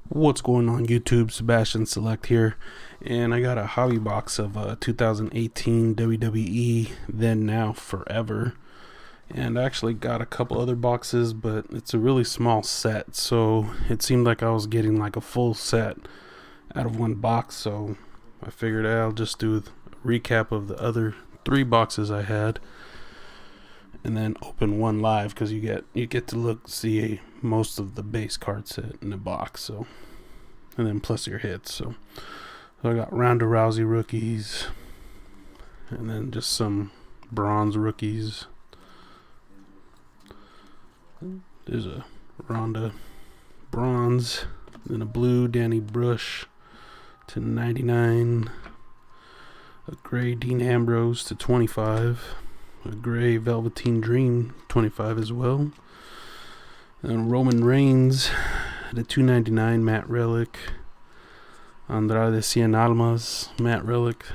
What's going on YouTube? Sebastian Select here, and I got a hobby box of 2018 WWE Then Now Forever, and I actually got a couple other boxes, but it's a really small set, so it seemed like I was getting like a full set out of one box, so I figured I'll just do a recap of the other three boxes I had and then open one live, because you get to see most of the base card set in the box, so, and then plus your hits. So I got Ronda Rousey rookies, and then just some bronze rookies. There's a Ronda bronze, then a blue Danny Brush to 99, a gray Dean Ambrose to 25, a gray Velveteen Dream 25 as well, and Roman Reigns the 299 matte relic, Andrade Cien Almas matte relic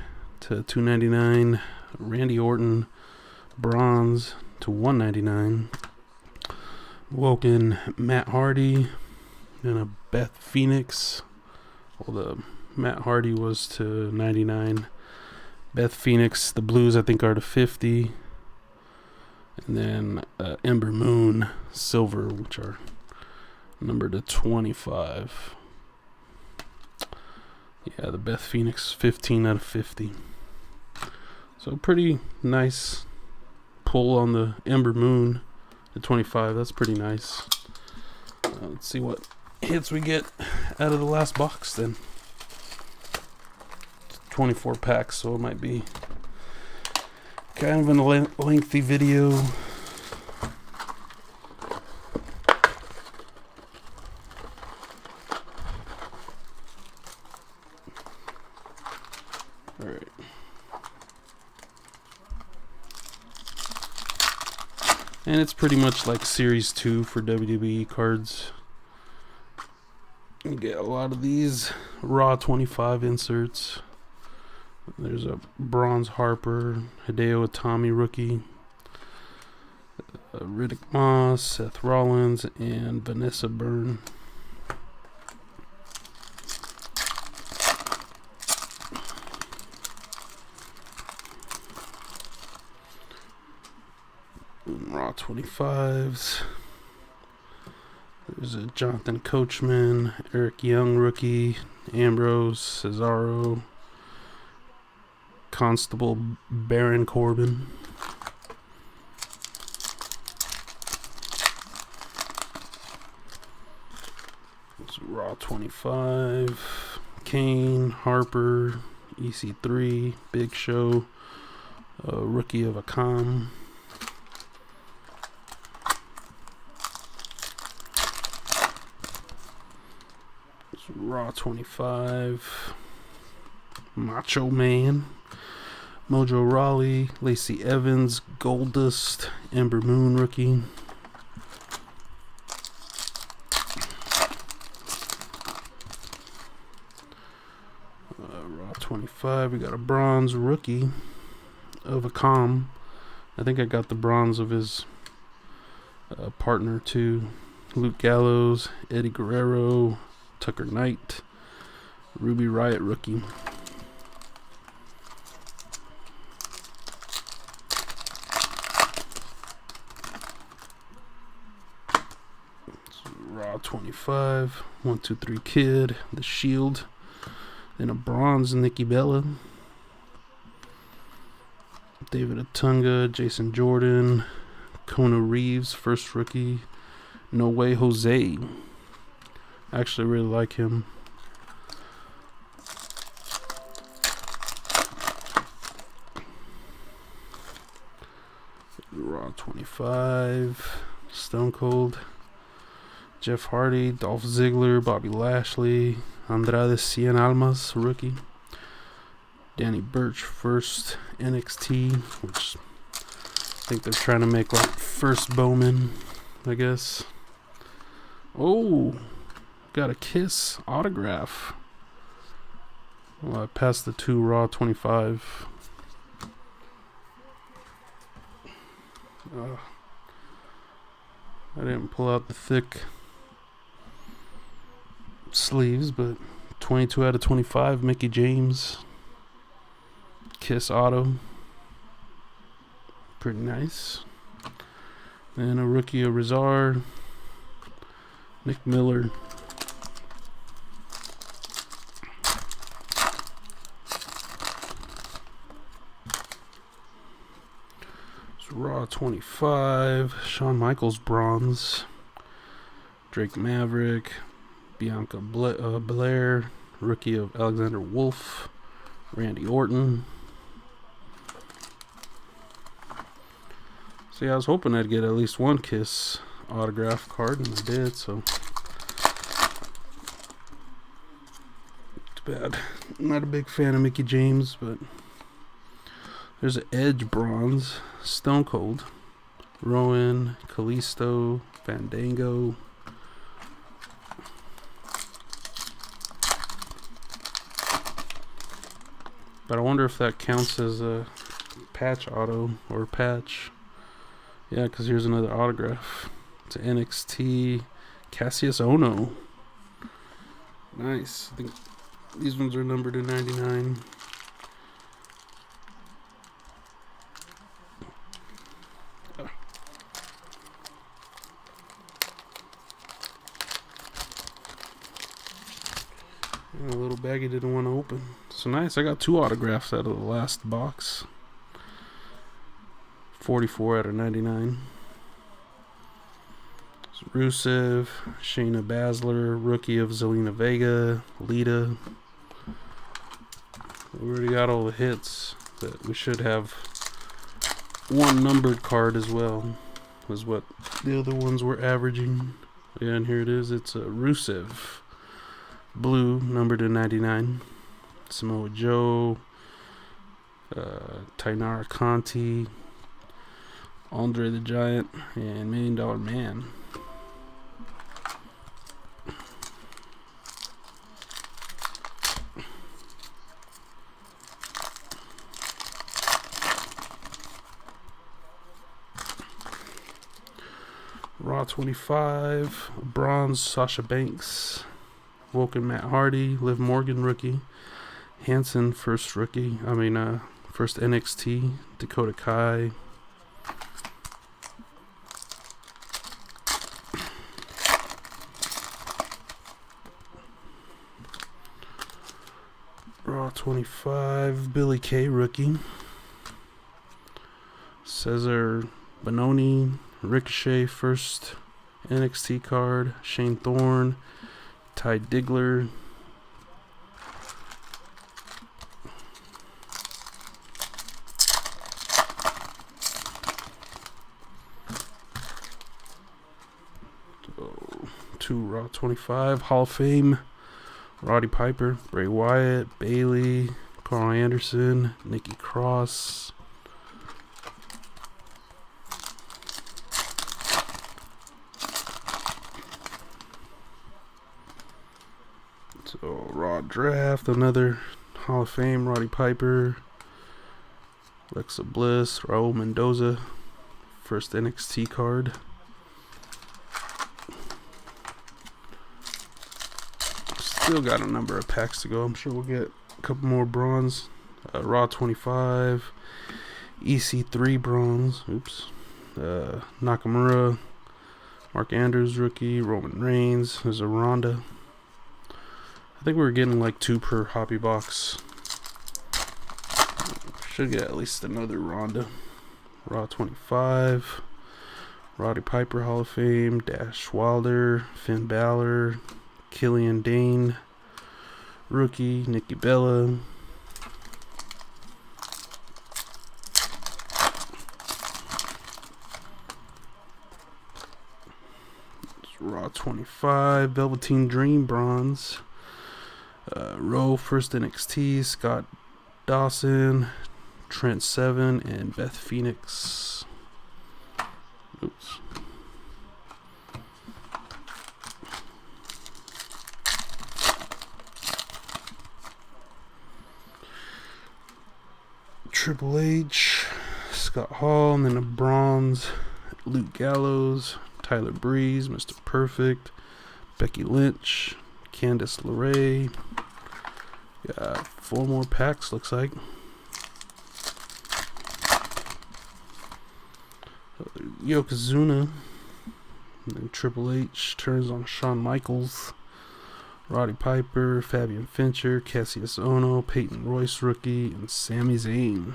to 299, Randy Orton bronze to 199, Woken Matt Hardy, and a Beth Phoenix. Well, the Matt Hardy was to 99. Beth Phoenix, the blues I think are to 50. And then Ember Moon silver, which are numbered to 25. Yeah, the Beth Phoenix 15 out of 50. So pretty nice pull on the Ember Moon to 25. That's pretty nice. Let's see what hits we get out of the last box then. 24 packs, so it might be kind of a lengthy video. Alright. And it's pretty much like Series 2 for WWE cards. You get a lot of these Raw 25 inserts. There's a bronze Harper, Hideo Itami rookie, Riddick Moss, Seth Rollins, and Vanessa Byrne. Raw 25s. There's a Jonathan Coachman, Eric Young rookie, Ambrose, Cesaro, Constable Baron Corbin. It's Raw 25, Kane, Harper, EC3, Big Show, Rookie of Akam. It's Raw 25, Macho Man, Mojo Rawley, Lacey Evans, Goldust, Ember Moon rookie. Raw 25, we got a bronze rookie of Akam. I think I got the bronze of his partner too. Luke Gallows, Eddie Guerrero, Tucker Knight, Ruby Riott rookie. Raw 25, 1-2-3 Kid, The Shield, then a bronze Nikki Bella, David Otunga, Jason Jordan, Kona Reeves, first rookie, No Way Jose. I actually really like him. Raw 25, Stone Cold, Jeff Hardy, Dolph Ziggler, Bobby Lashley, Andrade Cien Almas rookie, Danny Burch first NXT, which I think they're trying to make like first Bowman, I guess. Oh, got a Kiss autograph. Well, I passed the two Raw 25. I didn't pull out the thick sleeves, but 22 out of 25, Mickey James. Kiss auto. Pretty nice. And a rookie of Rizar. Nick Miller. Raw 25, Shawn Michaels bronze, Drake Maverick, Bianca Belair, rookie of Alexander Wolf, Randy Orton. See, I was hoping I'd get at least one Kiss autograph card, and I did, so too bad. I'm not a big fan of Mickey James, but there's an Edge bronze, Stone Cold, Rowan, Kalisto, Fandango. But I wonder if that counts as a patch auto or patch. Yeah, because here's another autograph. It's an NXT Cassius Ohno. Nice. I think these ones are numbered to 99. A little baggie didn't want to open. So nice. I got 2 autographs out of the last box. 44 out of 99. It's Rusev, Shayna Baszler, rookie of Zelina Vega, Lita. We already got all the hits, but we should have one numbered card as well, was what the other ones were averaging. Yeah, and here it is. It's a Rusev. Blue, numbered to 99. Samoa Joe, Tainara Conti, Andre the Giant, and $1 Million Man. Raw 25, bronze Sasha Banks. Vulcan Matt Hardy, Liv Morgan rookie, Hanson first rookie, first NXT, Dakota Kai. Raw 25, Billy Kay rookie, Cesar Bononi, Ricochet first NXT card, Shane Thorne, Ty Diggler, so, 2 Raw 25, Hall of Fame, Roddy Piper, Bray Wyatt, Bayley, Carl Anderson, Nikki Cross. So, Raw Draft, another Hall of Fame, Roddy Piper, Alexa Bliss, Raul Mendoza, first NXT card. Still got a number of packs to go. I'm sure we'll get a couple more bronze. Raw 25, EC3 bronze. Oops. Nakamura, Mark Andrews rookie, Roman Reigns. There's a Ronda. I think we were getting like 2 per hobby box. Should get at least another Ronda. Raw 25, Roddy Piper Hall of Fame, Dash Wilder, Finn Balor, Killian Dane, rookie, Nikki Bella. Raw 25, Velveteen Dream bronze. Rowe first NXT, Scott Dawson, Trent Seven, and Beth Phoenix. Oops. Triple H, Scott Hall, and then a bronze, Luke Gallows, Tyler Breeze, Mr. Perfect, Becky Lynch, Candice LeRae. Got 4 more packs, looks like. Yokozuna. And then Triple H turns on Shawn Michaels. Roddy Piper, Fabian Fincher, Cassius Ohno, Peyton Royce rookie, and Sami Zayn.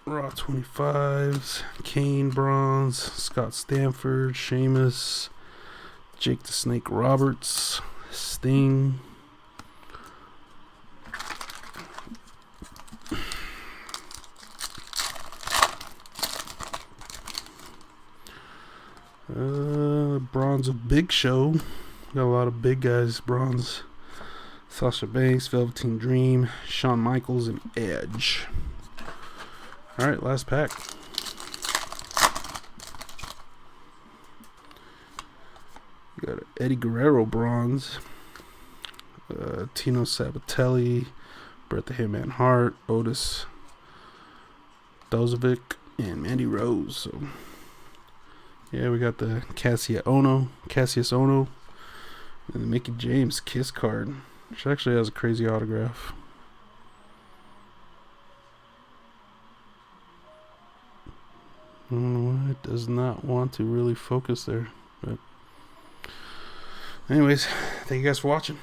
Raw 25s, Kane bronze, Scott Stanford, Sheamus, Jake the Snake Roberts, Sting. Bronze of Big Show. Got a lot of big guys bronze. Sasha Banks, Velveteen Dream, Shawn Michaels, and Edge. Alright, last pack. We got Eddie Guerrero bronze. Tino Sabatelli, Bret the Hitman Hart, Otis Dozovic, and Mandy Rose. So yeah, we got the Cassius Ohno, and the Mickey James Kiss card, which actually has a crazy autograph. I don't know why it does not want to really focus there. But anyways, thank you guys for watching.